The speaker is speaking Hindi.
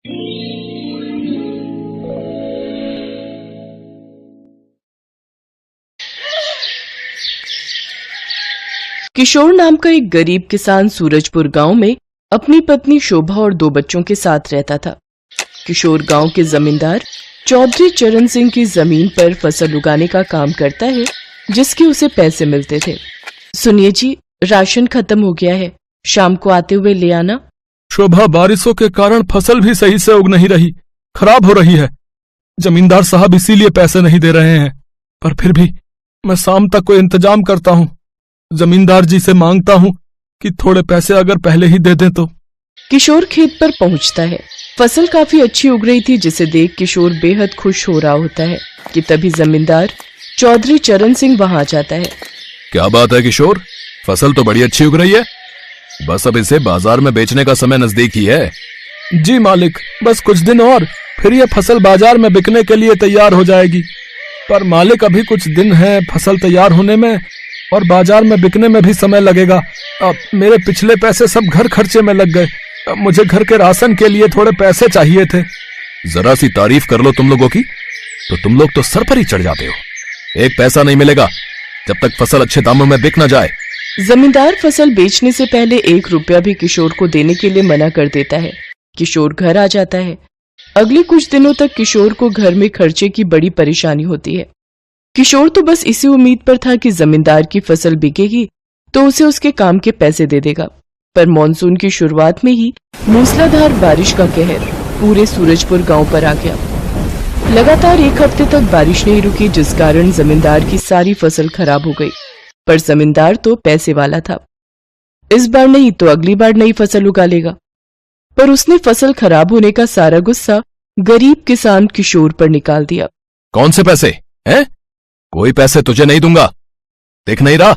किशोर नाम का एक गरीब किसान सूरजपुर गांव में अपनी पत्नी शोभा और 2 बच्चों के साथ रहता था। किशोर गांव के जमींदार चौधरी चरण सिंह की जमीन पर फसल उगाने का काम करता है, जिसके उसे पैसे मिलते थे। सुनिए जी, राशन खत्म हो गया है, शाम को आते हुए ले आना। शोभा, बारिशों के कारण फसल भी सही से उग नहीं रही, खराब हो रही है। जमींदार साहब इसीलिए पैसे नहीं दे रहे हैं, पर फिर भी मैं शाम तक कोई इंतजाम करता हूँ। जमींदार जी से मांगता हूँ कि थोड़े पैसे अगर पहले ही दे दें तो। किशोर खेत पर पहुंचता है। फसल काफी अच्छी उग रही थी, जिसे देख किशोर बेहद खुश हो रहा होता है कि तभी जमींदार चौधरी चरण सिंह वहां आ जाता है। क्या बात है किशोर, फसल तो बड़ी अच्छी उग रही है, बस अब इसे बाजार में बेचने का समय नजदीक ही है। जी मालिक, बस कुछ दिन और फिर यह फसल बाजार में बिकने के लिए तैयार हो जाएगी। पर मालिक, अभी कुछ दिन है फसल तैयार होने में और बाजार में बिकने में भी समय लगेगा। अब मेरे पिछले पैसे सब घर खर्चे में लग गए, अब मुझे घर के राशन के लिए थोड़े पैसे चाहिए थे। जरा सी तारीफ कर लो तुम लोगों की, तो तुम लोग तो सर पर ही चढ़ जाते हो। एक पैसा नहीं मिलेगा जब तक फसल अच्छे दामों में बिक न जाए। जमींदार फसल बेचने से पहले 1 रुपया भी किशोर को देने के लिए मना कर देता है। किशोर घर आ जाता है। अगले कुछ दिनों तक किशोर को घर में खर्चे की बड़ी परेशानी होती है। किशोर तो बस इसी उम्मीद पर था कि जमींदार की फसल बिकेगी तो उसे उसके काम के पैसे दे देगा, पर मॉनसून की शुरुआत में ही मूसलाधार बारिश का कहर पूरे सूरजपुर गांव पर आ गया। लगातार 1 हफ्ते तक बारिश नहीं रुकी, जिस कारण जमींदार की सारी फसल खराब हो गई। पर जमींदार तो पैसे वाला था, इस बार नहीं तो अगली बार नई फसल उगा लेगा। पर उसने फसल खराब होने का सारा गुस्सा गरीब किसान किशोर पर निकाल दिया। कौन से पैसे हैं? कोई पैसे तुझे नहीं दूंगा, देख नहीं रहा